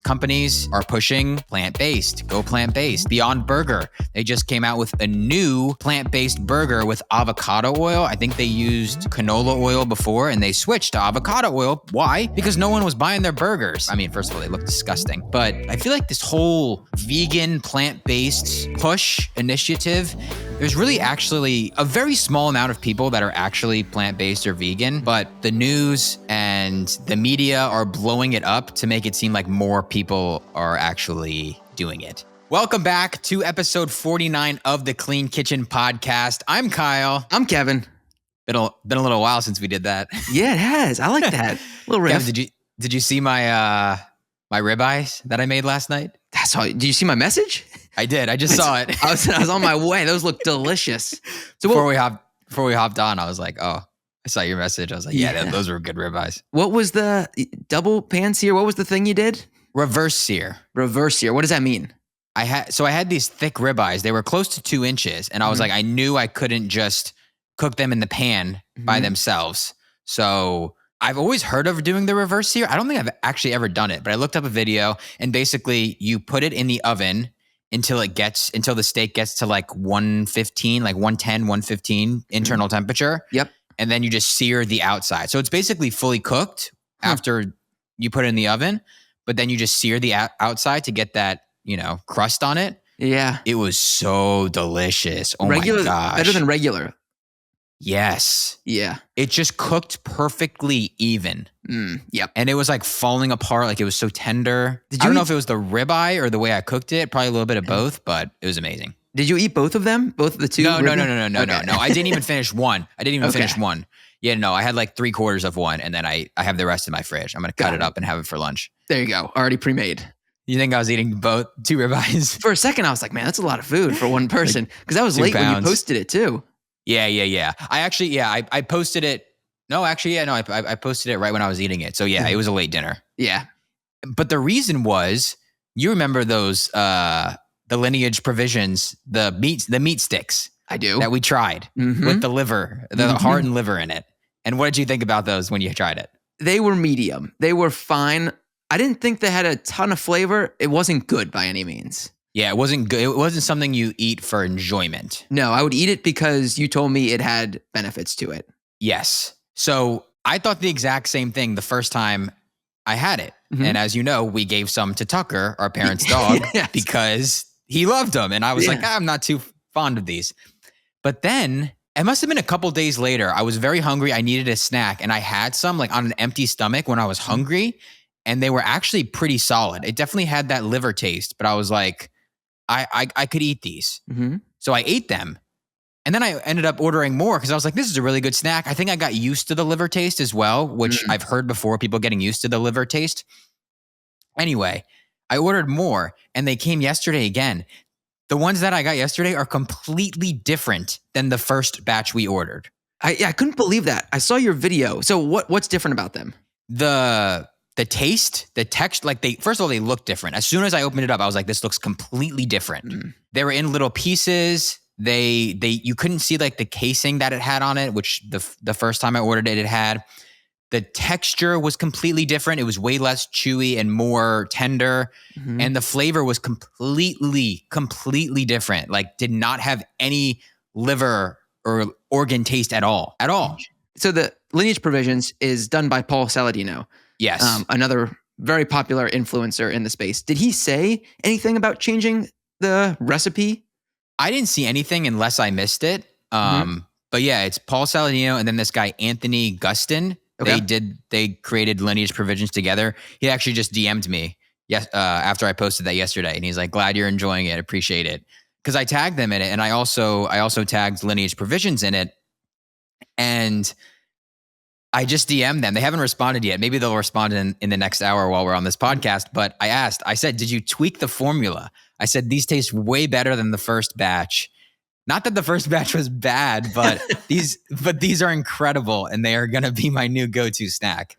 companies are pushing plant-based. Go plant-based. Beyond Burger, they just came out with a new plant-based burger with avocado oil. I think they used canola oil before and they switched to avocado oil. Why? Because no one was buying their burgers. I mean, first of all, they look disgusting. But I feel like this whole vegan plant-based push initiative, there's really actually a very small amount of people that are actually plant-based or vegan, but the news and the media are blowing it up to make it seem like more people are actually doing it. Welcome back to episode 49 of the Clean Kitchen Podcast. I'm Kyle. I'm Kevin. Been a little while since we did that. Yeah, it has. I like that. Little riff. Kevin, did you see my my ribeyes that I made last night? That's all. Did you see my message? I did. I just saw it. I was on my way. Those look delicious. So before we hopped on, I was like, oh, I saw your message. I was like, yeah. Those were good ribeyes. What was the double pan sear? What was the thing you did? Reverse sear. Reverse sear. What does that mean? I had these thick ribeyes. They were close to 2 inches, and I was like, I knew I couldn't just cook them in the pan by themselves. So I've always heard of doing the reverse sear. I don't think I've actually ever done it, but I looked up a video, and basically you put it in the oven until the steak gets to like 115, like 110, 115 internal temperature. Yep. And then you just sear the outside. So it's basically fully cooked after you put it in the oven, but then you just sear the outside to get that, crust on it. Yeah. It was so delicious. Oh regular, my gosh. Better than regular. Yes. Yeah. It just cooked perfectly even. Yep. And it was like falling apart. Like it was so tender. I don't know if it was the ribeye or the way I cooked it. Probably a little bit of both, but it was amazing. Did you eat both of them? Both of the two? No. I didn't even finish one. Finish one. Yeah, no, I had like 3/4 of one, and then I have the rest in my fridge. I'm going to cut it up and have it for lunch. There you go. Already pre-made. You think I was eating both 2 ribeyes? For a second, I was like, man, that's a lot of food for one person. Because that was late when you posted it too. Yeah. I posted it. No, actually, I posted it right when I was eating it. So yeah, it was a late dinner. Yeah. But the reason was, you remember those, the Lineage Provisions, the meat sticks. I do. That we tried with the liver, the heart and liver in it. And what did you think about those when you tried it? They were medium. They were fine. I didn't think they had a ton of flavor. It wasn't good by any means. Yeah, it wasn't good. It wasn't something you eat for enjoyment. No, I would eat it because you told me it had benefits to it. Yes. So I thought the exact same thing the first time I had it. And as you know, we gave some to Tucker, our parents' dog, because he loved them. And I was like, I'm not too fond of these. But then it must have been a couple days later. I was very hungry. I needed a snack. And I had some like on an empty stomach when I was hungry. And they were actually pretty solid. It definitely had that liver taste. But I was like, I could eat these. So I ate them. And then I ended up ordering more because I was like, this is a really good snack. I think I got used to the liver taste as well, which I've heard before, people getting used to the liver taste. Anyway, I ordered more and they came yesterday again. The ones that I got yesterday are completely different than the first batch we ordered. I couldn't believe that. I saw your video. So what's different about them? The taste, the text, first of all, they look different. As soon as I opened it up, I was like, this looks completely different. They were in little pieces. You couldn't see like the casing that it had on it, which the first time I ordered it had. The texture was completely different. It was way less chewy and more tender. And the flavor was completely different. Like did not have any liver or organ taste at all. So the Lineage Provisions is done by Paul Saladino. Yes. Another very popular influencer in the space. Did he say anything about changing the recipe? I didn't see anything unless I missed it. But yeah, it's Paul Saladino and then this guy, Anthony Gustin. Okay. They created Lineage Provisions together. He actually just DM'd me after I posted that yesterday. And he's like, glad you're enjoying it. Appreciate it. Because I tagged them in it. And I also tagged Lineage Provisions in it. And I just DM'd them. They haven't responded yet. Maybe they'll respond in the next hour while we're on this podcast. But I said, did you tweak the formula? I said, these taste way better than the first batch. Not that the first batch was bad, but these are incredible. And they are going to be my new go-to snack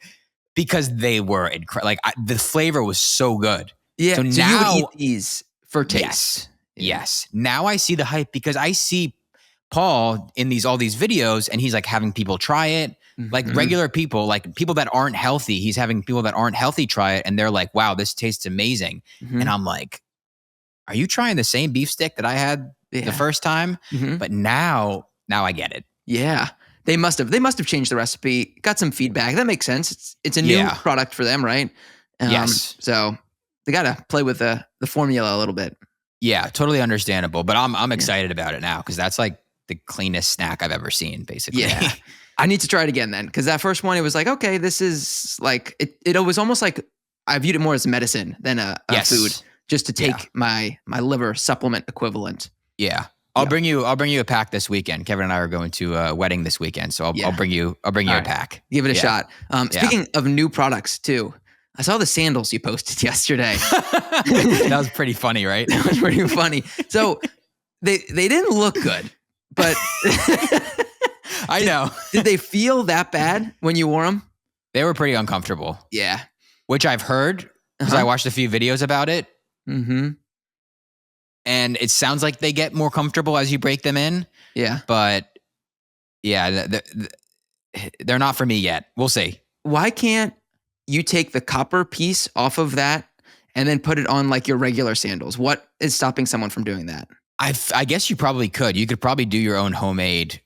because they were incredible. Like the flavor was so good. Yeah. So now you would eat these for taste. Yes. Now I see the hype because I see Paul in all these videos and he's like having people try it. Like regular people, like people that aren't healthy, he's having people that aren't healthy try it, and they're like, wow, this tastes amazing. And I'm like, are you trying the same beef stick that I had the first time? But now I get it. Yeah. They must have changed the recipe, got some feedback. That makes sense. It's a new product for them, right? Yes. So they got to play with the formula a little bit. Yeah, totally understandable. But I'm excited about it now because that's like the cleanest snack I've ever seen, basically. Yeah. I need to try it again then, because that first one, it was like, okay, this is like, it was almost like I viewed it more as medicine than a food, just to take my liver supplement equivalent. Yeah. I'll bring you a pack this weekend. Kevin and I are going to a wedding this weekend, so I'll bring you a pack. Give it a shot. Speaking of new products too, I saw the sandals you posted yesterday. That was pretty funny, right? That was pretty funny. So they didn't look good, but I know. Did they feel that bad when you wore them? They were pretty uncomfortable. Yeah. Which I've heard because I watched a few videos about it. And it sounds like they get more comfortable as you break them in. Yeah. But yeah, they're not for me yet. We'll see. Why can't you take the copper piece off of that and then put it on like your regular sandals? What is stopping someone from doing that? I guess you probably could. You could probably do your own homemade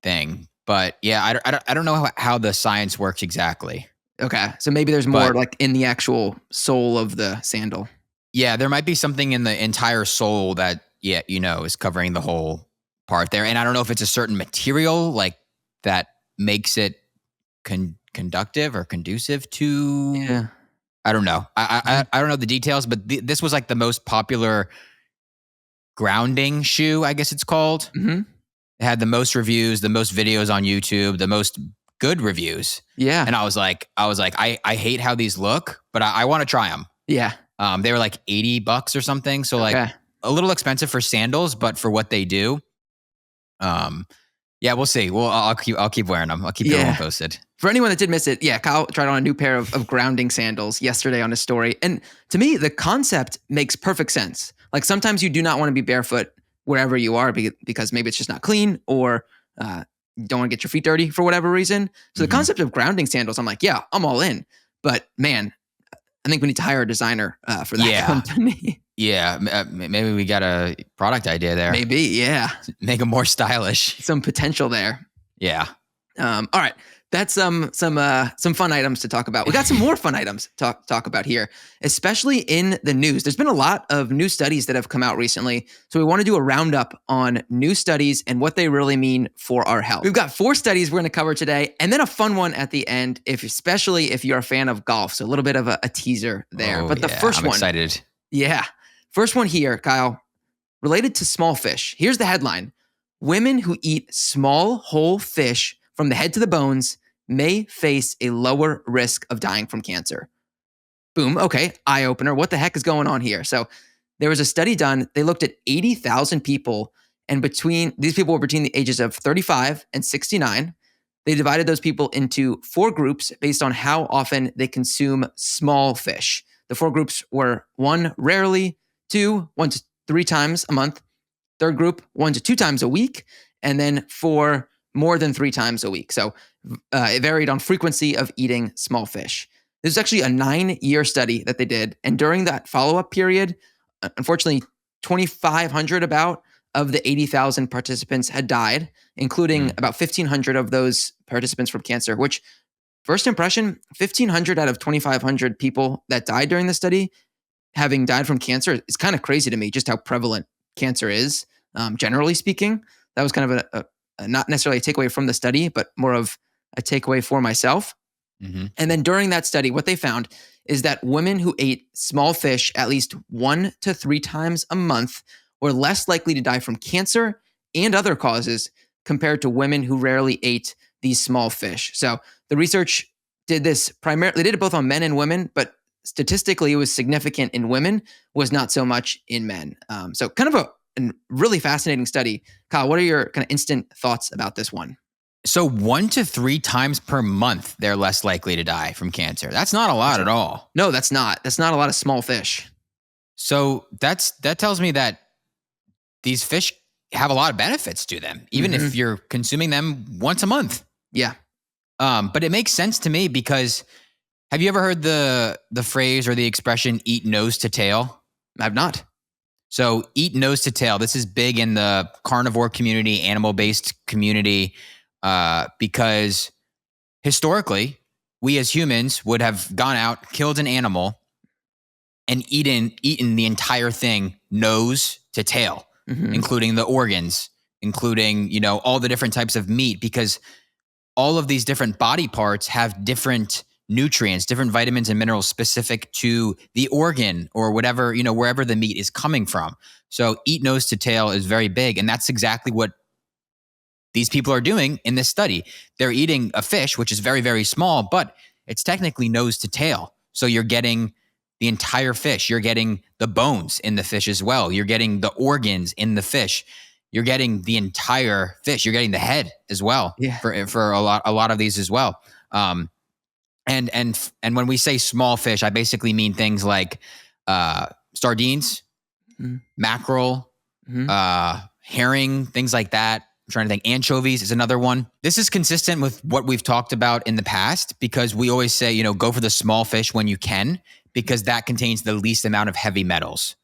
thing. But yeah, I don't know how the science works exactly. Okay. So maybe there's more like in the actual sole of the sandal. Yeah, there might be something in the entire sole that, is covering the whole part there. And I don't know if it's a certain material like that makes it conductive or conducive to. Yeah. I don't know. I don't know the details, but this was like the most popular grounding shoe, I guess it's called. It had the most reviews, the most videos on YouTube, the most good reviews. Yeah. And I was like, I hate how these look, but I want to try them. Yeah. They were like $80 or something. So like a little expensive for sandals, but for what they do. Yeah, we'll see. Well, I'll keep wearing them. I'll keep everyone posted. For anyone that did miss it, Kyle tried on a new pair of grounding sandals yesterday on his story. And to me, the concept makes perfect sense. Like sometimes you do not want to be barefoot wherever you are because maybe it's just not clean or you don't want to get your feet dirty for whatever reason. So the concept of grounding sandals, I'm like, yeah, I'm all in. But man, I think we need to hire a designer for that company. Yeah, maybe we got a product idea there. Maybe, yeah. Make them more stylish. Some potential there. Yeah. All right. That's some fun items to talk about. We got some more fun items to talk about here, especially in the news. There's been a lot of new studies that have come out recently. So we want to do a roundup on new studies and what they really mean for our health. We've got 4 studies we're going to cover today, and then a fun one at the end, especially if you're a fan of golf. So a little bit of a teaser there. But the first one. I'm excited. Yeah. First one here, Kyle, related to small fish. Here's the headline. Women who eat small whole fish from the head to the bones may face a lower risk of dying from cancer. Boom. Okay. Eye opener. What the heck is going on here? So there was a study done. They looked at 80,000 people, and these people were between the ages of 35 and 69. They divided those people into 4 groups based on how often they consume small fish. The 4 groups were 1, rarely, 2, 1 to 3 times a month, third group, 1 to 2 times a week, and then 4, more than 3 times a week. So it varied on frequency of eating small fish. This is actually a 9-year study that they did. And during that follow-up period, unfortunately, 2,500 about of the 80,000 participants had died, including about 1,500 of those participants from cancer, which first impression, 1,500 out of 2,500 people that died during the study having died from cancer is kind of crazy to me, just how prevalent cancer is, generally speaking. That was kind of a not necessarily a takeaway from the study, but more of a takeaway for myself. And then during that study, what they found is that women who ate small fish at least 1 to 3 times a month were less likely to die from cancer and other causes compared to women who rarely ate these small fish. So the research did this primarily, they did it both on men and women, but statistically it was significant in women, was not so much in men. So kind of a really fascinating study. Kyle, what are your kind of instant thoughts about this one? So 1 to 3 times per month, they're less likely to die from cancer. That's not a lot at all. No, that's not. That's not a lot of small fish. So that tells me that these fish have a lot of benefits to them, even if you're consuming them once a month. Yeah. But it makes sense to me because have you ever heard the phrase or the expression eat nose to tail? I've not. So eat nose to tail. This is big in the carnivore community, animal-based community, because historically, we as humans would have gone out, killed an animal, and eaten the entire thing nose to tail, including the organs, including, all the different types of meat, because all of these different body parts have different nutrients, different vitamins and minerals specific to the organ or whatever, wherever the meat is coming from. So eat nose to tail is very big. And that's exactly what these people are doing in this study. They're eating a fish, which is very, very small, but it's technically nose to tail. So you're getting the entire fish. You're getting the bones in the fish as well. You're getting the organs in the fish. You're getting the entire fish. You're getting the head as well for a lot of these as well. And when we say small fish, I basically mean things like sardines, mackerel, herring, things like that. I'm trying to think. Anchovies is another one. This is consistent with what we've talked about in the past because we always say, go for the small fish when you can because that contains the least amount of heavy metals.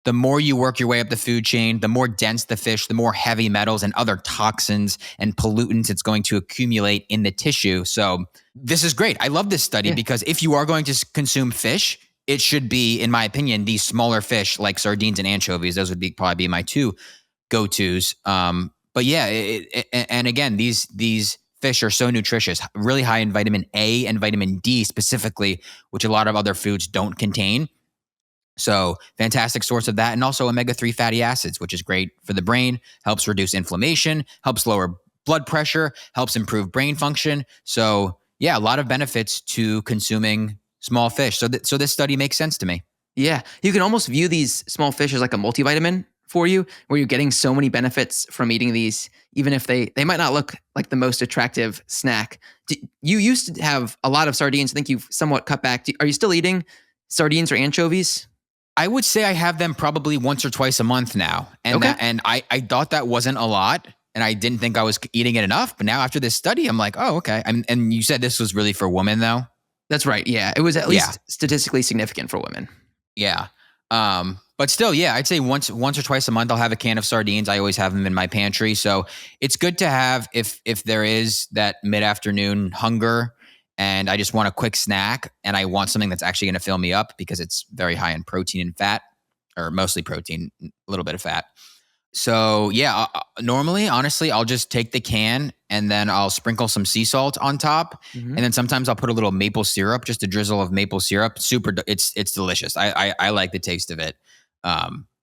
The more you work your way up the food chain, the more dense the fish, the more heavy metals and other toxins and pollutants it's going to accumulate in the tissue. So this is great. I love this study because if you are going to consume fish, it should be, in my opinion, these smaller fish like sardines and anchovies. Those would probably be my two go-tos. But yeah, and again, these fish are so nutritious, really high in vitamin A and vitamin D specifically, which a lot of other foods don't contain. So fantastic source of that. And also omega-3 fatty acids, which is great for the brain, helps reduce inflammation, helps lower blood pressure, helps improve brain function. So yeah, a lot of benefits to consuming small fish. So this study makes sense to me. Yeah. You can almost view these small fish as like a multivitamin for you, where you're getting so many benefits from eating these, even if they might not look like the most attractive snack. You used to have a lot of sardines. I think you've somewhat cut back. Are you still eating sardines or anchovies? I would say I have them probably once or twice a month now. And I thought that wasn't a lot. And I didn't think I was eating it enough. But now after this study, I'm like, oh, okay. And you said this was really for women though? That's right. Yeah. It was at least statistically significant for women. Yeah. But still, yeah, I'd say once or twice a month, I'll have a can of sardines. I always have them in my pantry. So it's good to have if there is that mid-afternoon hunger and I just want a quick snack and I want something that's actually going to fill me up because it's very high in protein and fat, or mostly protein, a little bit of fat. So yeah, normally, honestly, I'll just take the can and then I'll sprinkle some sea salt on top. And then sometimes I'll put a little maple syrup, just a drizzle of maple syrup. It's delicious. I like the taste of it.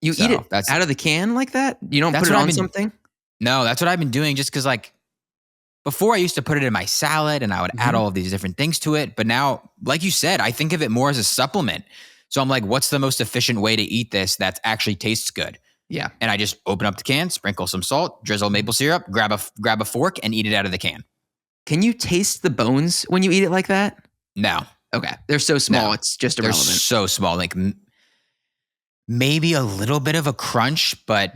You eat it out of the can like that? You don't put it on something? No, that's what I've been doing just because like before I used to put it in my salad and I would add all of these different things to it. But now, like you said, I think of it more as a supplement. So I'm like, what's the most efficient way to eat this that actually tastes good? Yeah. And I just open up the can, sprinkle some salt, drizzle maple syrup, grab a fork and eat it out of the can. Can you taste the bones when you eat it like that? No. Okay. They're so small. No. It's just irrelevant. They're so small. Like maybe a little bit of a crunch, but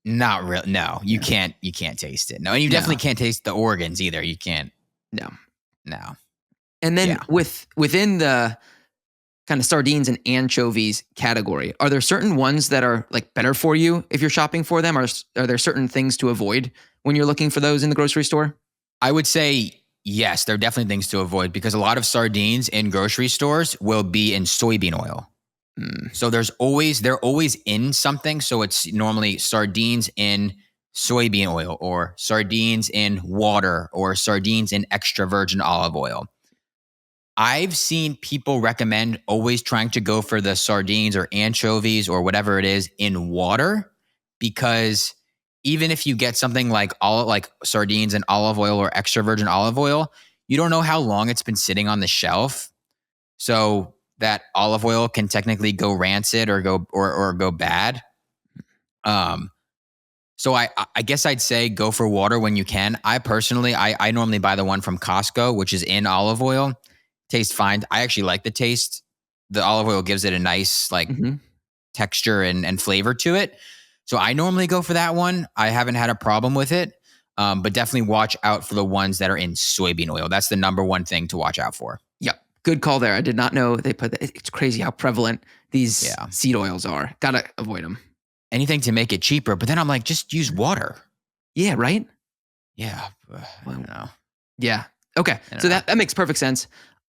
not real. No, you can't taste it. No. And you definitely can't taste the organs either. You can't. No. And then within the kind of sardines and anchovies category, are there certain ones that are like better for you if you're shopping for them? Or are there certain things to avoid when you're looking for those in the grocery store? I would say yes, there are definitely things to avoid because a lot of sardines in grocery stores will be in soybean oil. So they're always in something. So it's normally sardines in soybean oil or sardines in water or sardines in extra virgin olive oil. I've seen people recommend always trying to go for the sardines or anchovies or whatever it is in water because even if you get something like sardines in olive oil or extra virgin olive oil, you don't know how long it's been sitting on the shelf. So that olive oil can technically go rancid or go bad. So I guess I'd say go for water when you can. I personally, I normally buy the one from Costco, which is in olive oil. Tastes fine. I actually like the taste. The olive oil gives it a nice texture and flavor to it. So I normally go for that one. I haven't had a problem with it. But definitely watch out for the ones that are in soybean oil. That's the number one thing to watch out for. Yep. Good call there. I did not know they put that. It's crazy how prevalent these Yeah. seed oils are. Gotta avoid them. Anything to make it cheaper. But then I'm like, just use water. Yeah, right? Yeah. I don't know. Yeah. Okay. So that makes perfect sense.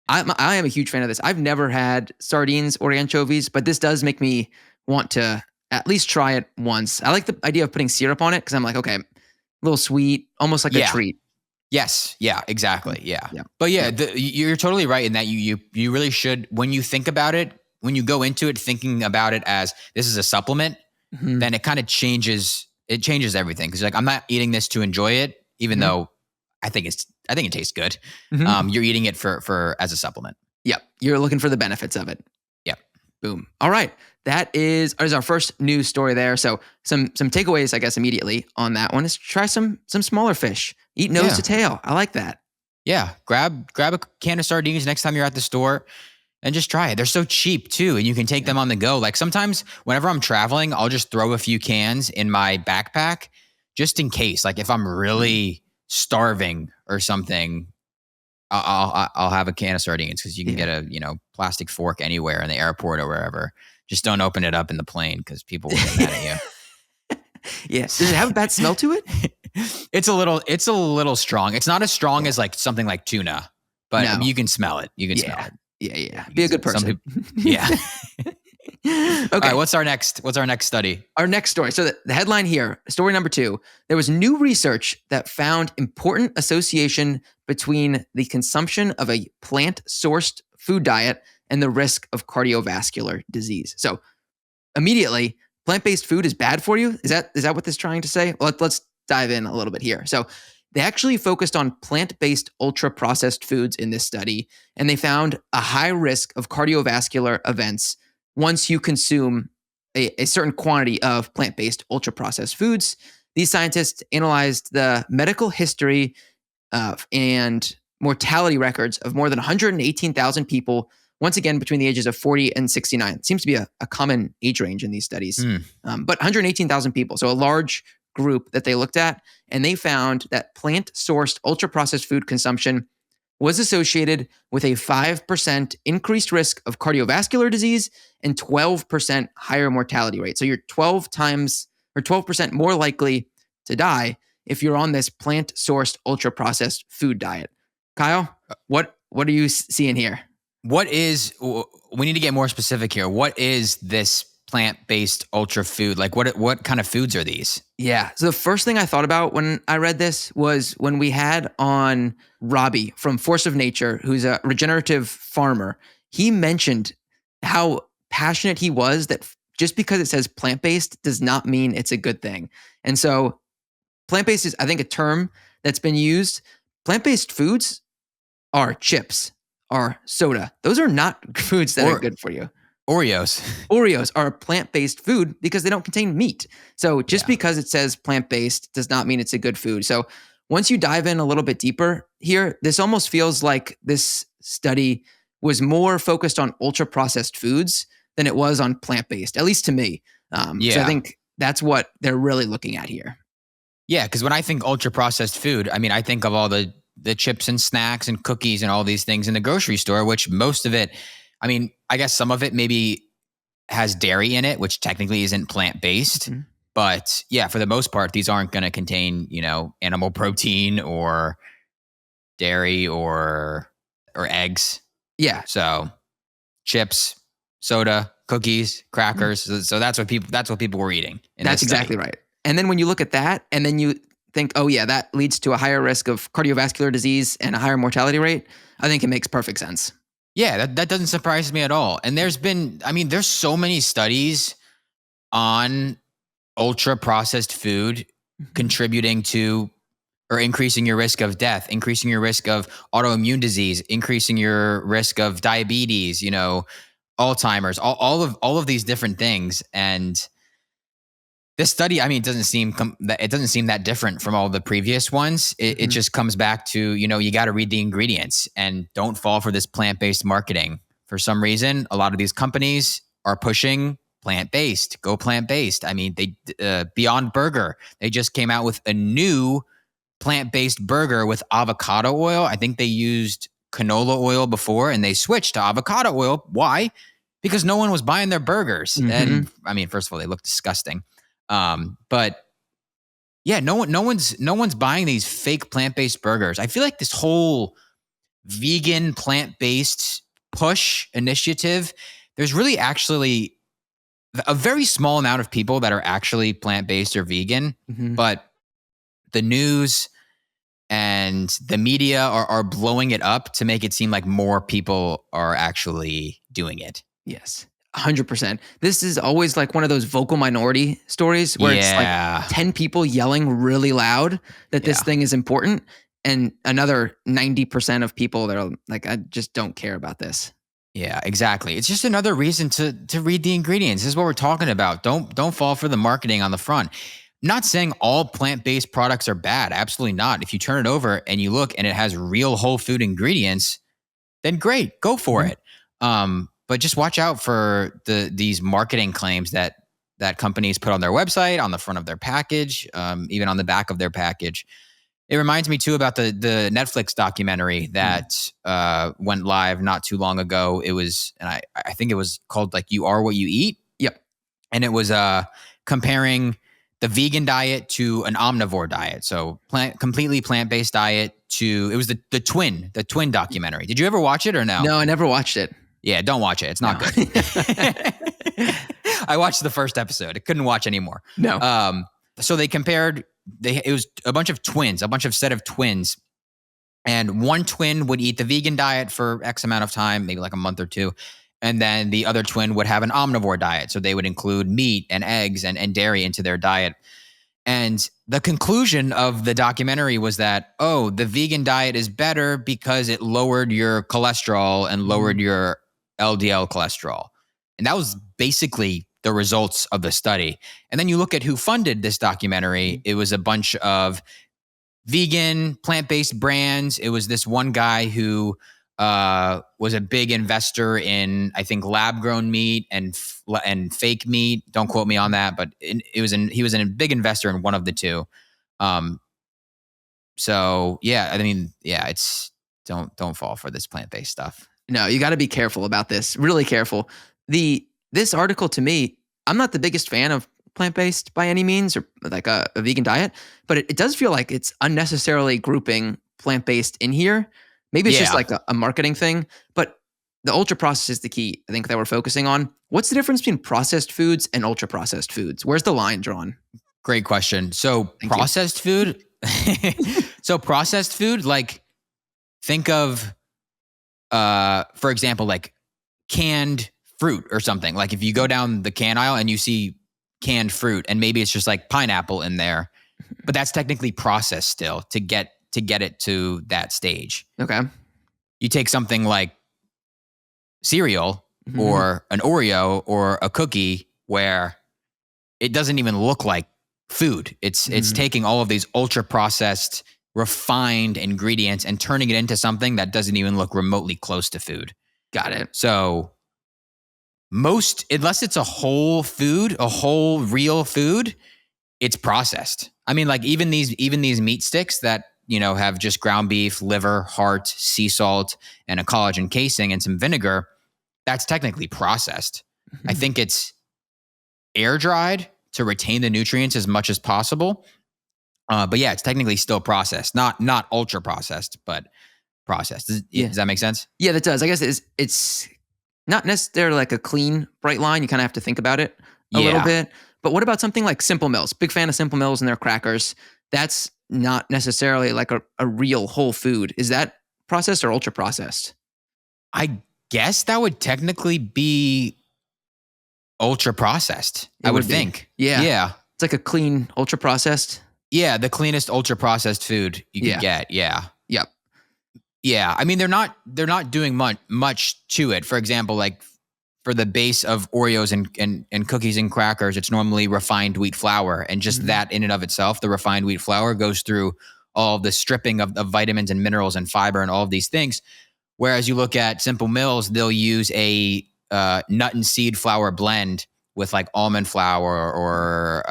I am a huge fan of this. I've never had sardines or anchovies, but this does make me want to at least try it once. I like the idea of putting syrup on it because I'm like, okay, a little sweet, almost like a treat. Yes. Yeah, exactly. Yeah. Yeah. But yeah, you're totally right in that you really should, when you think about it, when you go into it thinking about it as this is a supplement, then it kind of changes everything. Because like, I'm not eating this to enjoy it, even though I think it tastes good. You're eating it for as a supplement. Yep. You're looking for the benefits of it. Yep. Boom. All right. That is our first news story there. So some takeaways, I guess, immediately on that one is try some smaller fish. Eat nose to tail. I like that. Yeah. Grab a can of sardines next time you're at the store and just try it. They're so cheap too. And you can take them on the go. Like sometimes whenever I'm traveling, I'll just throw a few cans in my backpack just in case. Like if I'm really starving or something, I'll have a can of sardines because you can get a plastic fork anywhere in the airport or wherever. Just don't open it up in the plane because people will get mad at you. Yes. Does it have a bad smell to it? It's a little strong. It's not as strong as like something like tuna, but you can smell it. You can smell it. Yeah. Be a good person. Yeah. Okay. All right, what's our next study? Our next story. So the headline here, story number 2, there was new research that found important association between the consumption of a plant-sourced food diet and the risk of cardiovascular disease. So immediately, plant-based food is bad for you? Is that what this is trying to say? Well, let's dive in a little bit here. So they actually focused on plant-based ultra-processed foods in this study, and they found a high risk of cardiovascular events once you consume a certain quantity of plant-based ultra-processed foods. These scientists analyzed the medical history and mortality records of more than 118,000 people, once again, between the ages of 40 and 69. It seems to be a common age range in these studies. But 118,000 people, so a large group that they looked at, and they found that plant-sourced ultra-processed food consumption was associated with a 5% increased risk of cardiovascular disease and 12% higher mortality rate. So you're 12% more likely to die if you're on this plant-sourced ultra-processed food diet. Kyle, what are you seeing here? We need to get more specific here. What is this plant-based ultra food? Like what kind of foods are these? Yeah. So the first thing I thought about when I read this was when we had on Robbie from Force of Nature, who's a regenerative farmer. He mentioned how passionate he was that just because it says plant-based does not mean it's a good thing. And so plant-based is, I think, a term that's been used. Plant-based foods are chips, are soda. Those are not foods that are good for you. Oreos are a plant-based food because they don't contain meat. So just because it says plant-based does not mean it's a good food. So once you dive in a little bit deeper here, this almost feels like this study was more focused on ultra-processed foods than it was on plant-based, at least to me. So I think that's what they're really looking at here. Yeah, because when I think ultra-processed food, I mean, I think of all the chips and snacks and cookies and all these things in the grocery store, which most of it, I mean, I guess some of it maybe has dairy in it, which technically isn't plant-based. Mm-hmm. But yeah, for the most part, these aren't going to contain, animal protein or dairy or eggs. Yeah. So chips, soda, cookies, crackers. Mm-hmm. So that's what people were eating. That's exactly right. And then when you look at that and then you think, oh yeah, that leads to a higher risk of cardiovascular disease and a higher mortality rate, I think it makes perfect sense. Yeah, that doesn't surprise me at all. And there's so many studies on ultra processed food contributing to or increasing your risk of death, increasing your risk of autoimmune disease, increasing your risk of diabetes, Alzheimer's, all of these different things. And this study, I mean, it doesn't seem that different from all the previous ones. It just comes back to, you got to read the ingredients and don't fall for this plant-based marketing. For some reason, a lot of these companies are pushing plant-based, go plant-based. I mean, Beyond Burger, they just came out with a new plant-based burger with avocado oil. I think they used canola oil before and they switched to avocado oil. Why? Because no one was buying their burgers. And I mean, first of all, they look disgusting. But yeah, no one's buying these fake plant-based burgers. I feel like this whole vegan plant-based push initiative, there's really actually a very small amount of people that are actually plant-based or vegan, but the news and the media are blowing it up to make it seem like more people are actually doing it. Yes, 100%. This is always like one of those vocal minority stories where it's like 10 people yelling really loud that this thing is important, and another 90% of people that are like, I just don't care about this. Yeah, exactly. It's just another reason to read the ingredients. This is what we're talking about. Don't fall for the marketing on the front. Not saying all plant-based products are bad. Absolutely not. If you turn it over and you look and it has real whole food ingredients, then great, go for it. But just watch out for these marketing claims that companies put on their website, on the front of their package, even on the back of their package. It reminds me too about the Netflix documentary that went live not too long ago. It was, and I think it was called like "You Are What You Eat." Yep. And it was comparing the vegan diet to an omnivore diet. So completely plant-based diet to, it was the twin documentary. Did you ever watch it or no? No, I never watched it. Yeah, don't watch it. It's not good. I watched the first episode. I couldn't watch anymore. No. So they compared, it was a bunch of set of twins. And one twin would eat the vegan diet for X amount of time, maybe like a month or two. And then the other twin would have an omnivore diet. So they would include meat and eggs and dairy into their diet. And the conclusion of the documentary was that, oh, the vegan diet is better because it lowered your cholesterol and lowered your LDL cholesterol. And that was basically the results of the study. And then you look at who funded this documentary. It was a bunch of vegan, plant-based brands. It was this one guy who was a big investor in, I think, lab-grown meat and fake meat. Don't quote me on that, but he was a big investor in one of the two. So yeah, I mean, yeah, it's don't fall for this plant-based stuff. No, you got to be careful about this. Really careful. This article, to me, I'm not the biggest fan of plant-based by any means, or like a vegan diet, but it does feel like it's unnecessarily grouping plant-based in here. Maybe it's just like a marketing thing, but the ultra-processed is the key, I think, that we're focusing on. What's the difference between processed foods and ultra-processed foods? Where's the line drawn? Great question. So processed food, like think of, for example, like canned fruit or something. Like if you go down the can aisle and you see canned fruit and maybe it's just like pineapple in there, but that's technically processed still to get it to that stage. Okay. You take something like cereal or an Oreo or a cookie where it doesn't even look like food. It's taking all of these ultra processed, refined ingredients and turning it into something that doesn't even look remotely close to food. Got it. So unless it's a whole food, a whole real food, it's processed. I mean, like even these meat sticks that, have just ground beef, liver, heart, sea salt, and a collagen casing and some vinegar, that's technically processed. I think it's air dried to retain the nutrients as much as possible. But yeah, it's technically still processed, not ultra processed, but processed. Does that make sense? Yeah, that does. I guess it's not necessarily like a clean, bright line. You kind of have to think about it a little bit. But what about something like Simple Mills? Big fan of Simple Mills and their crackers. That's not necessarily like a real whole food. Is that processed or ultra processed? I guess that would technically be ultra processed. I would think. Yeah. It's like a clean ultra processed. Yeah, the cleanest ultra processed food you can get. Yeah. Yep. Yeah. I mean, they're not doing much to it. For example, like for the base of Oreos and cookies and crackers, it's normally refined wheat flour. And just that in and of itself, the refined wheat flour goes through all the stripping of vitamins and minerals and fiber and all of these things. Whereas you look at Simple Mills, they'll use a nut and seed flour blend with like almond flour or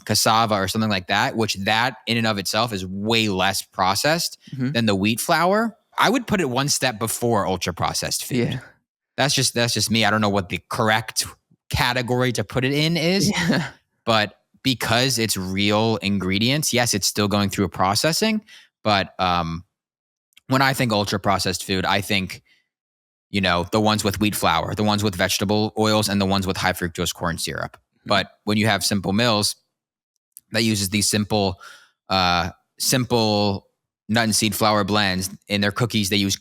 cassava or something like that, which that in and of itself is way less processed than the wheat flour, I would put it one step before ultra processed food. Yeah. That's just me. I don't know what the correct category to put it in is, but because it's real ingredients, yes, it's still going through a processing. But when I think ultra processed food, I think, the ones with wheat flour, the ones with vegetable oils, and the ones with high fructose corn syrup. But when you have Simple Mills that uses these simple nut and seed flour blends in their cookies, they use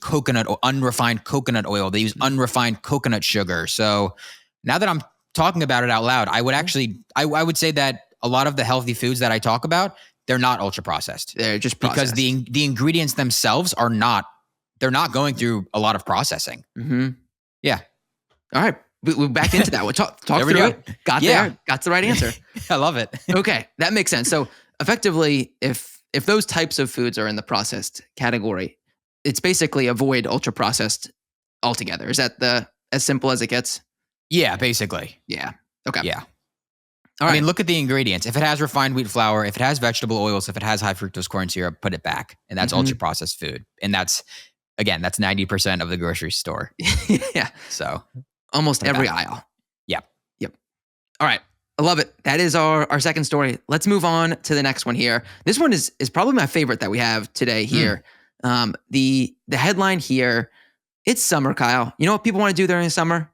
unrefined coconut oil. They use unrefined coconut sugar. So now that I'm talking about it out loud, I would actually, I would say that a lot of the healthy foods that I talk about, they're not ultra processed. They're just processed. Because the ingredients themselves they're not going through a lot of processing. Yeah. All right. We're back into that. We'll talk through it. Got there. Got the right answer. I love it. Okay. That makes sense. So effectively, if those types of foods are in the processed category, it's basically avoid ultra processed altogether. Is that as simple as it gets? Yeah, basically. Yeah. Okay. Yeah. All right. I mean, look at the ingredients. If it has refined wheat flour, if it has vegetable oils, if it has high fructose corn syrup, put it back. And that's ultra processed food. And that's 90% of the grocery store. Yeah. So almost every aisle. Yep. All right. I love it. That is our second story. Let's move on to the next one here. This one is probably my favorite that we have today here. The headline here, it's summer, Kyle. You know what people want to do during the summer?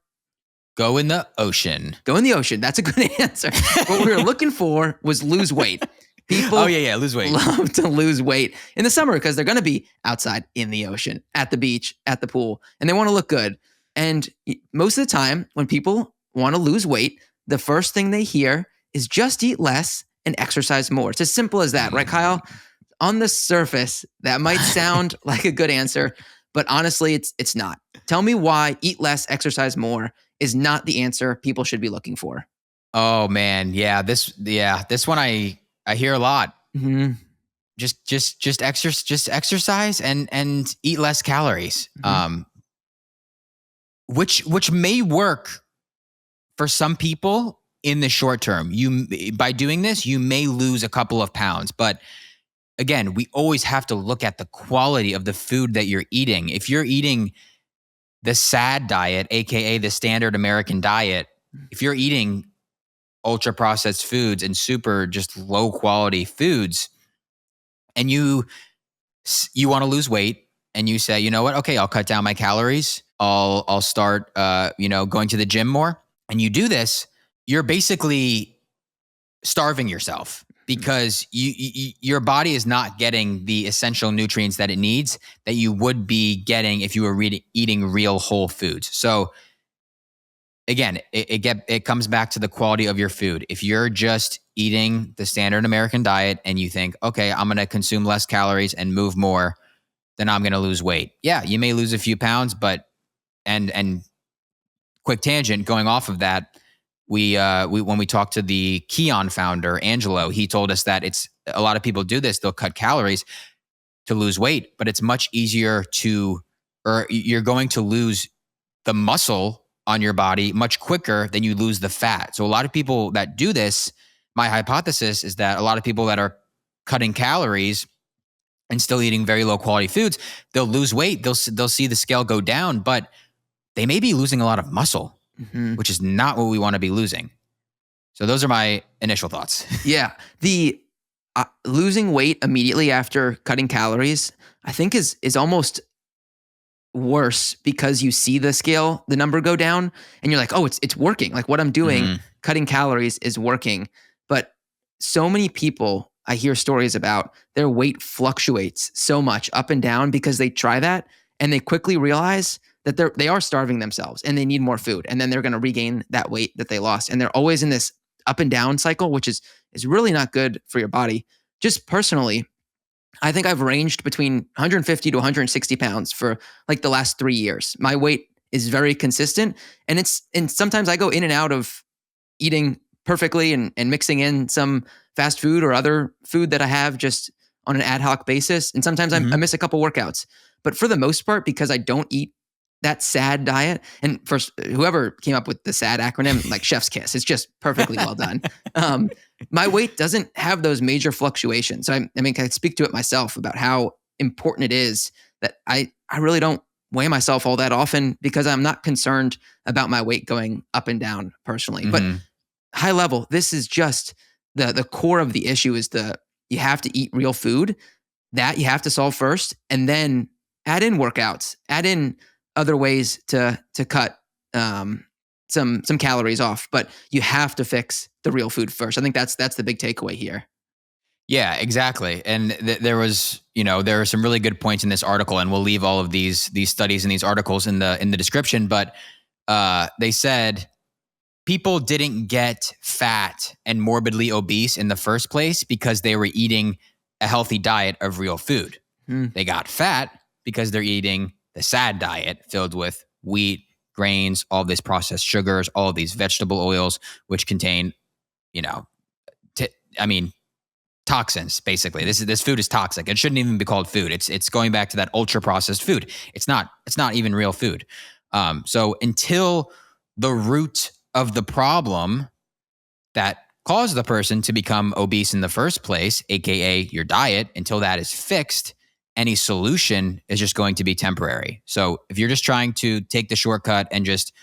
Go in the ocean. Go in the ocean. That's a good answer. What we were looking for was lose weight. People lose weight. Love to lose weight in the summer because they're going to be outside in the ocean, at the beach, at the pool, and they want to look good. And most of the time when people want to lose weight, the first thing they hear is just eat less and exercise more. It's as simple as that, right, Kyle? On the surface, that might sound like a good answer, but honestly, it's not. Tell me why eat less, exercise more is not the answer people should be looking for. Oh man, this one I hear a lot. Just exercise and eat less calories. Which may work for some people in the short term. By doing this, you may lose a couple of pounds, but again, we always have to look at the quality of the food that you're eating. If you're eating the SAD diet, aka the standard American diet, if you're eating ultra processed foods and super just low quality foods, and you want to lose weight, and you say, you know what? Okay, I'll cut down my calories. I'll start, going to the gym more. And you do this, you're basically starving yourself because your body is not getting the essential nutrients that it needs that you would be getting if you were eating real whole foods. So again, it comes back to the quality of your food. If you're just eating the standard American diet and you think, okay, I'm going to consume less calories and move more, then I'm going to lose weight. Yeah, you may lose a few pounds, but and quick tangent going off of that, we when we talked to the Keon founder, Angelo, he told us that it's a lot of people do this. They'll cut calories to lose weight, but it's much easier you're going to lose the muscle on your body much quicker than you lose the fat. So a lot of people that do this, my hypothesis is that a lot of people that are cutting calories and still eating very low quality foods, they'll lose weight. They'll see the scale go down, but they may be losing a lot of muscle, which is not what we want to be losing. So those are my initial thoughts. Yeah. The losing weight immediately after cutting calories, I think is almost worse because you see the number go down and you're like, oh, it's working. Like what I'm doing, cutting calories is working. But so many people I hear stories about, their weight fluctuates so much up and down because they try that and they quickly realize that they are starving themselves and they need more food. And then they're going to regain that weight that they lost. And they're always in this up and down cycle, which is really not good for your body. Just personally, I think I've ranged between 150 to 160 pounds for like the last 3 years. My weight is very consistent, and sometimes I go in and out of eating perfectly and mixing in some fast food or other food that I have just on an ad hoc basis. And sometimes I miss a couple workouts, but for the most part, because I don't eat that SAD diet, and first, whoever came up with the SAD acronym, like chef's kiss, it's just perfectly well done. My weight doesn't have those major fluctuations. So I mean, I speak to it myself about how important it is that I really don't weigh myself all that often because I'm not concerned about my weight going up and down personally. But high level, this is just the core of the issue is you have to eat real food. That you have to solve first, and then add in workouts, add in other ways to cut some calories off. But you have to fix the real food first. I think that's the big takeaway here. Yeah, exactly. And there are some really good points in this article, and we'll leave all of these studies and these articles in the description. But they said people didn't get fat and morbidly obese in the first place because they were eating a healthy diet of real food. They got fat because they're eating the SAD diet filled with wheat, grains, all these processed sugars, all of these vegetable oils, which contain, toxins. Basically, this food is toxic. It shouldn't even be called food. It's going back to that ultra processed food. It's not even real food. So until the root of the problem that caused the person to become obese in the first place, aka your diet, until that is fixed, any solution is just going to be temporary. So if you're just trying to take the shortcut and just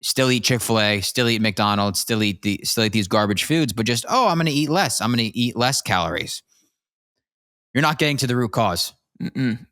still eat Chick-fil-A, still eat McDonald's, still eat these garbage foods, but just, I'm going to eat less. I'm going to eat less calories. You're not getting to the root cause.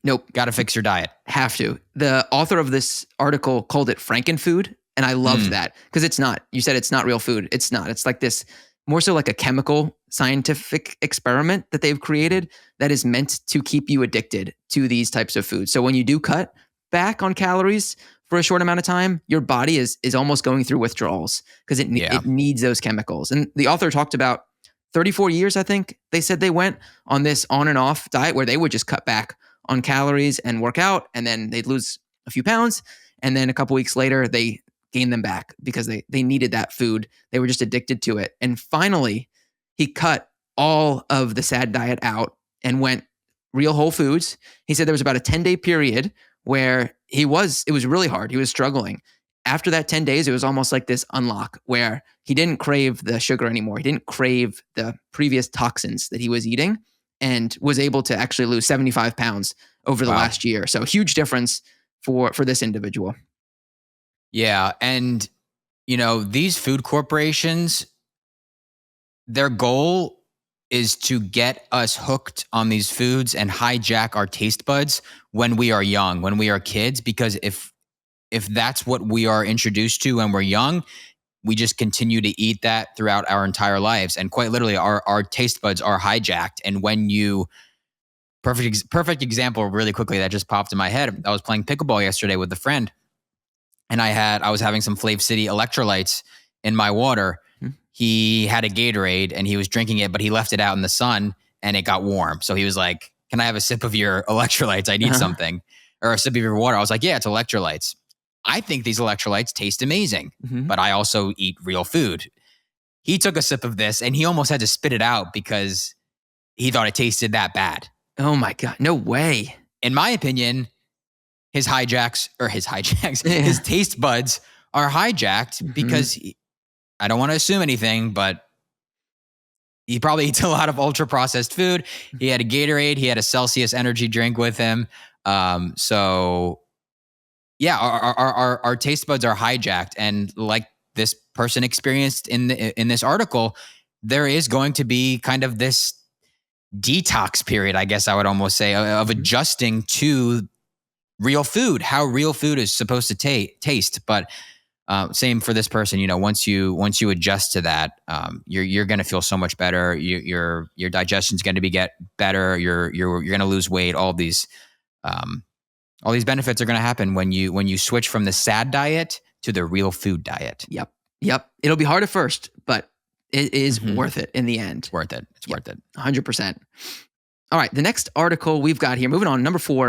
Nope. Got to fix your diet. Have to. The author of this article called it Frankenfood. And I loved that because it's not. You said it's not real food. It's not. It's like this, more so like a chemical scientific experiment that they've created that is meant to keep you addicted to these types of foods. So when you do cut back on calories for a short amount of time, your body is almost going through withdrawals because it needs those chemicals. And the author talked about 34 years, I think they said they went on this on and off diet where they would just cut back on calories and work out, and then they'd lose a few pounds. And then a couple weeks later, they gain them back because they needed that food. They were just addicted to it. And finally, he cut all of the SAD diet out and went real whole foods. He said there was about a 10-day period where it was really hard. He was struggling. After that 10 days, it was almost like this unlock where he didn't crave the sugar anymore. He didn't crave the previous toxins that he was eating and was able to actually lose 75 pounds over the last year. So huge difference for this individual. Yeah. And, these food corporations, their goal is to get us hooked on these foods and hijack our taste buds when we are young, when we are kids, because if that's what we are introduced to when we're young, we just continue to eat that throughout our entire lives. And quite literally, our taste buds are hijacked. And when perfect example really quickly that just popped in my head, I was playing pickleball yesterday with a friend. And I was having some Flave City electrolytes in my water. He had a Gatorade and he was drinking it, but he left it out in the sun and it got warm. So he was like, "Can I have a sip of your electrolytes? I need something." Or a sip of your water. I was like, "Yeah, it's electrolytes." I think these electrolytes taste amazing, but I also eat real food. He took a sip of this and he almost had to spit it out because he thought it tasted that bad. Oh my God, no way. In my opinion, his taste buds are hijacked because I don't want to assume anything, but he probably eats a lot of ultra processed food. He had a Gatorade, he had a Celsius energy drink with him. So yeah, our taste buds are hijacked. And like this person experienced in this article, there is going to be kind of this detox period, I guess I would almost say, of adjusting to real food, how real food is supposed to taste. But same for this person, once you adjust to that, you're going to feel so much better. Your digestion's going to get better. You're going to lose weight. All these benefits are going to happen when you switch from the SAD diet to the real food diet. Yep. It'll be hard at first, but it is worth it in the end. It's worth it. It's worth it. 100%. All right. The next article we've got here, moving on, number 4,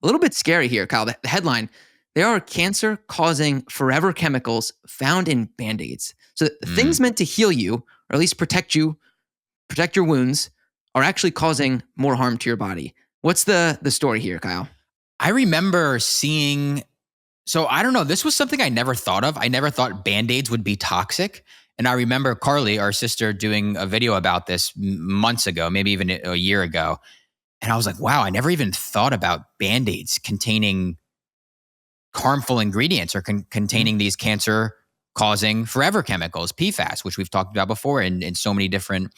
a little bit scary here, Kyle. The headline, there are cancer-causing forever chemicals found in BandAids. So things meant to heal you, or at least protect your wounds, are actually causing more harm to your body. What's the story here, Kyle? I remember seeing So I don't know. This was something I never thought of. I never thought BandAids would be toxic. And I remember Carly, our sister, doing a video about this months ago, maybe even a year ago. And I was like, wow, I never even thought about BandAids containing harmful ingredients or containing these cancer-causing forever chemicals, PFAS, which we've talked about before in so many different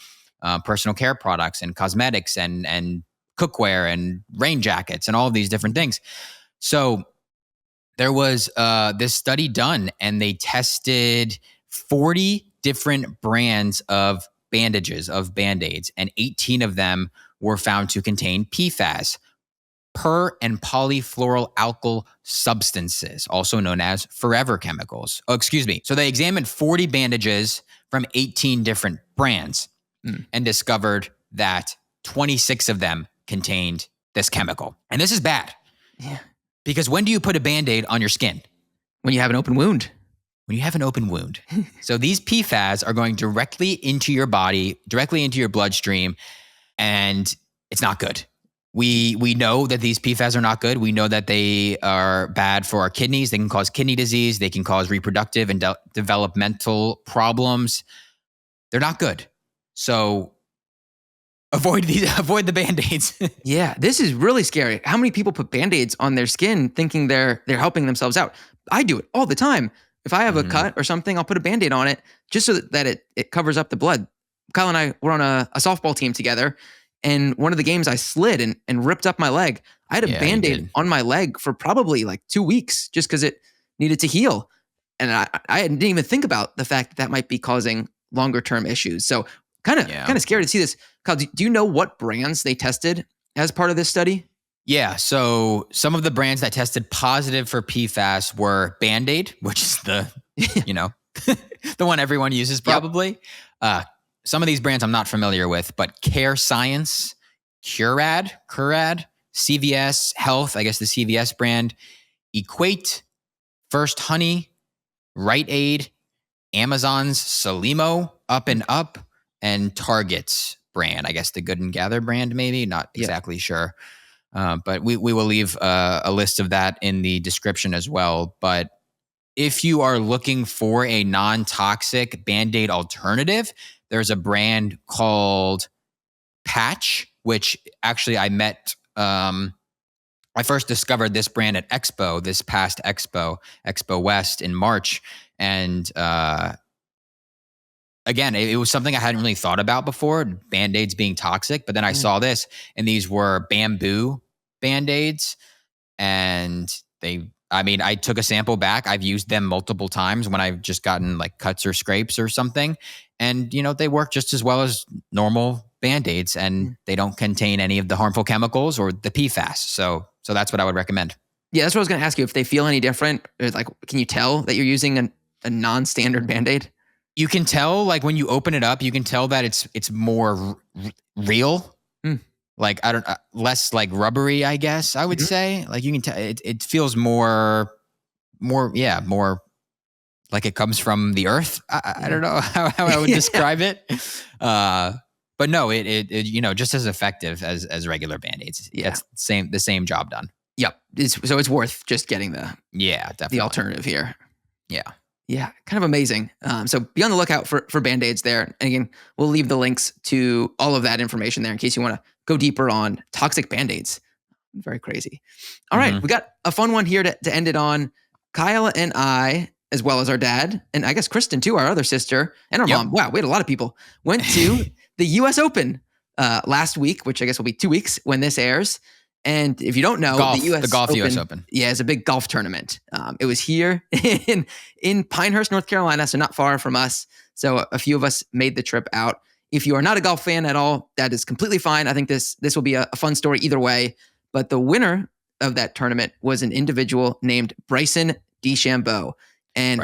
personal care products and cosmetics and cookware and rain jackets and all of these different things. So there was this study done, and they tested 40 different brands of bandages, of BandAids, and 18 of them were found to contain PFAS, per and polyfluoroalkyl substances, also known as forever chemicals. Oh, excuse me. So they examined 40 bandages from 18 different brands and discovered that 26 of them contained this chemical. And this is bad. Yeah. Because when do you put a Band-Aid on your skin? When you have an open wound. When you have an open wound. So these PFAS are going directly into your body, directly into your bloodstream, and it's not good. We know that these PFAS are not good. We know that they are bad for our kidneys. They can cause kidney disease. They can cause reproductive and developmental problems. They're not good. So avoid the Band-Aids. Yeah, this is really scary. How many people put Band-Aids on their skin thinking they're helping themselves out? I do it all the time. If I have a cut or something, I'll put a Band-Aid on it just so that it covers up the blood. Kyle and I were on a softball team together, and one of the games I slid and ripped up my leg. I had a Band-Aid on my leg for probably like 2 weeks just because it needed to heal. And I didn't even think about the fact that might be causing longer term issues. So kind of scary to see this. Kyle, do you know what brands they tested as part of this study? Yeah. So some of the brands that tested positive for PFAS were BandAid, which is the, the one everyone uses probably. Yep. Some of these brands I'm not familiar with, but Care Science, Curad, CVS Health, I guess the CVS brand, Equate, First Honey, Rite Aid, Amazon's Salimo, Up and Up, and Target's brand. I guess the Good and Gather brand, maybe, not exactly sure. But we will leave a list of that in the description as well. But if you are looking for a non-toxic BandAid alternative, there's a brand called Patch, which actually I met. I first discovered this brand at Expo, this past Expo West in March. And again, it was something I hadn't really thought about before, Band-Aids being toxic. But then I saw this, and these were bamboo Band-Aids. And I took a sample back. I've used them multiple times when I've just gotten like cuts or scrapes or something. And, they work just as well as normal Band-Aids, and they don't contain any of the harmful chemicals or the PFAS. So that's what I would recommend. Yeah, that's what I was going to ask you. If they feel any different, like, can you tell that you're using a non-standard Band-Aid? You can tell, like, when you open it up, you can tell that it's more real. Like, less like rubbery, I guess I would say. Like, you can tell it feels more like it comes from the earth. I don't know how I would describe it. But no, it just as effective as regular Band-Aids. Yeah. That's the same job done. Yep. So it's worth just getting definitely the alternative here. Yeah. Yeah. Kind of amazing. So be on the lookout for Band-Aids there. And again, we'll leave the links to all of that information there in case you want to go deeper on toxic Band-Aids. Very crazy. All right. We got a fun one here to end it on. Kyle and I, as well as our dad, and I guess Kristen too, our other sister, and our mom. Wow, we had a lot of people. Went to the U.S. Open last week, which I guess will be 2 weeks when this airs. And if you don't know, the golf U.S. Open. Yeah, it's a big golf tournament. It was here in Pinehurst, North Carolina, so not far from us. So a few of us made the trip out. If you are not a golf fan at all, that is completely fine. I think this will be a fun story either way. But the winner of that tournament was an individual named Bryson DeChambeau. And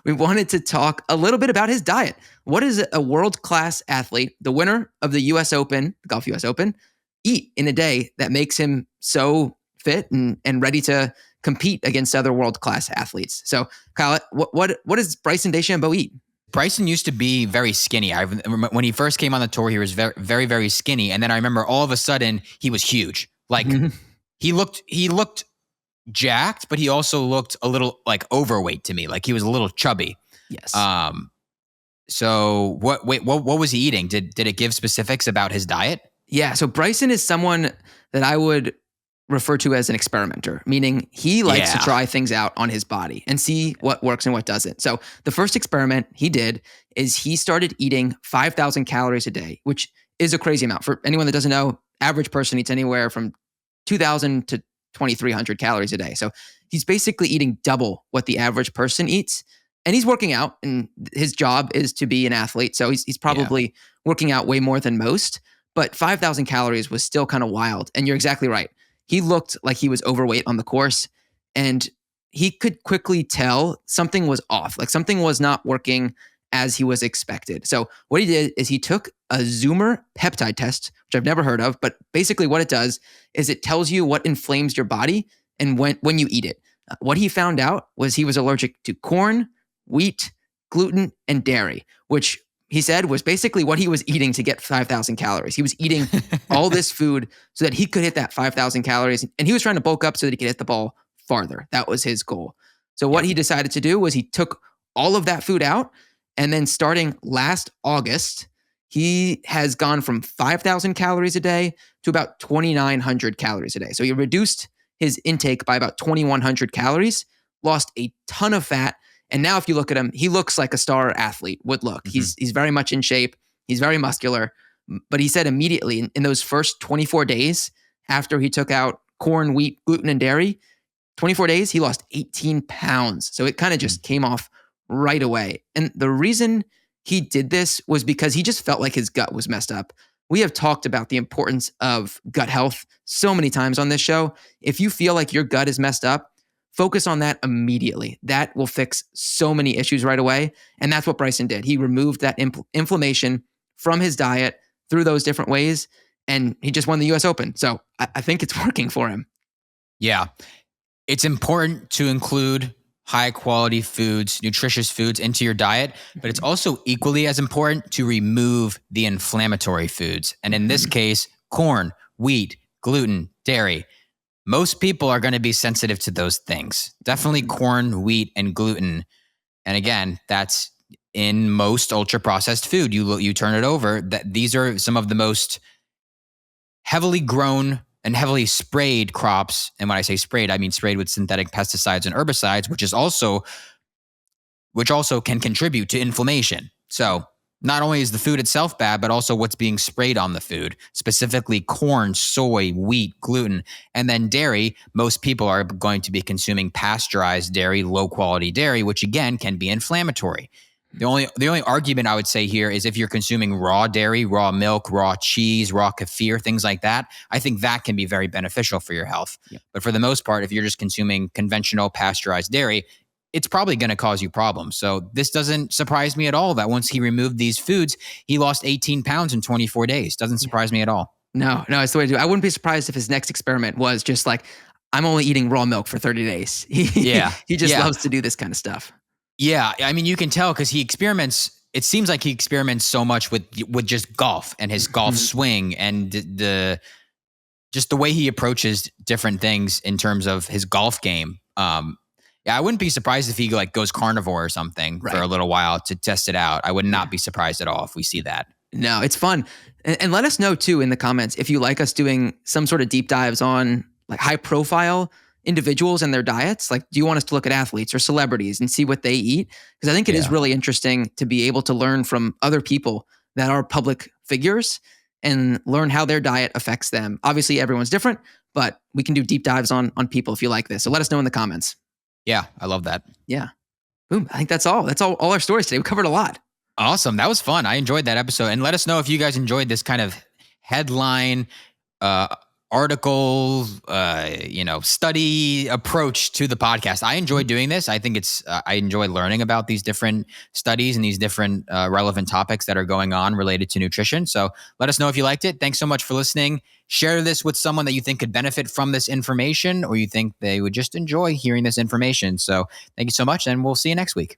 we wanted to talk a little bit about his diet. What is a world-class athlete, the winner of the U.S. Open, the Golf U.S. Open, eat in a day that makes him so fit and ready to compete against other world-class athletes? So, Kyle, what does Bryson DeChambeau eat? Bryson used to be very skinny. When he first came on the tour, he was very, very, very skinny. And then I remember all of a sudden he was huge. Like he looked jacked, but he also looked a little like overweight to me. Like he was a little chubby. Yes. So what was he eating? Did it give specifics about his diet? Yeah. So Bryson is someone that I would refer to as an experimenter, meaning he likes to try things out on his body and see what works and what doesn't. So the first experiment he did is he started eating 5,000 calories a day, which is a crazy amount. For anyone that doesn't know, average person eats anywhere from 2,000 to 2,300 calories a day. So he's basically eating double what the average person eats. And he's working out, and his job is to be an athlete. So he's probably working out way more than most. But 5,000 calories was still kind of wild. And you're exactly right. He looked like he was overweight on the course, and he could quickly tell something was off. Like something was not working as he was expected. So what he did is he took a Zoomer peptide test, which I've never heard of, but basically what it does is it tells you what inflames your body and when you eat it. What he found out was he was allergic to corn, wheat, gluten, and dairy, which he said was basically what he was eating to get 5,000 calories. He was eating all this food so that he could hit that 5,000 calories. And he was trying to bulk up so that he could hit the ball farther. That was his goal. So what he decided to do was he took all of that food out. And then starting last August, he has gone from 5,000 calories a day to about 2,900 calories a day. So he reduced his intake by about 2,100 calories, lost a ton of fat. And now if you look at him, he looks like a star athlete would look. Mm-hmm. He's very much in shape. He's very muscular. But he said immediately in those first 24 days after he took out corn, wheat, gluten, and dairy, 24 days, he lost 18 pounds. So it kind of just came off right away. And the reason he did this was because he just felt like his gut was messed up. We have talked about the importance of gut health so many times on this show. If you feel like your gut is messed up, focus on that immediately. That will fix so many issues right away. And that's what Bryson did. He removed that inflammation from his diet through those different ways, and he just won the US Open. So I think it's working for him. Yeah. It's important to include high quality foods, nutritious foods into your diet, but it's also equally as important to remove the inflammatory foods. And in this case, corn, wheat, gluten, dairy. Most people are going to be sensitive to those things. Definitely corn, wheat, and gluten. And again, that's in most ultra processed food. You turn it over. These are some of the most heavily grown and heavily sprayed crops. And when I say sprayed, I mean sprayed with synthetic pesticides and herbicides, which also can contribute to inflammation. So not only is the food itself bad, but also what's being sprayed on the food, specifically corn, soy, wheat, gluten, and then dairy. Most people are going to be consuming pasteurized dairy, low quality dairy, which again can be inflammatory. The only argument I would say here is if you're consuming raw dairy, raw milk, raw cheese, raw kefir, things like that, I think that can be very beneficial for your health. Yeah. But for the most part, if you're just consuming conventional pasteurized dairy, it's probably going to cause you problems. So this doesn't surprise me at all that once he removed these foods, he lost 18 pounds in 24 days. Doesn't surprise me at all. No, it's the way to do it. I wouldn't be surprised if his next experiment was just like, I'm only eating raw milk for 30 days. He just loves to do this kind of stuff. Yeah, I mean, you can tell because he experiments. It seems like he experiments so much with just golf and his golf swing and the way he approaches different things in terms of his golf game. Yeah, I wouldn't be surprised if he goes carnivore or something for a little while to test it out. I would not be surprised at all if we see that. No, it's fun. And let us know too in the comments if you like us doing some sort of deep dives on like high profile individuals and their diets. Like, do you want us to look at athletes or celebrities and see what they eat? Because I think it is really interesting to be able to learn from other people that are public figures and learn how their diet affects them. Obviously, everyone's different, but we can do deep dives on people if you like this. So let us know in the comments. Yeah, I love that. Yeah. Boom. I think that's all. That's all our stories today. We covered a lot. Awesome. That was fun. I enjoyed that episode. And let us know if you guys enjoyed this kind of headline, article, study approach to the podcast. I enjoy doing this. I think I enjoy learning about these different studies and these different relevant topics that are going on related to nutrition. So let us know if you liked it. Thanks so much for listening. Share this with someone that you think could benefit from this information, or you think they would just enjoy hearing this information. So thank you so much, and we'll see you next week.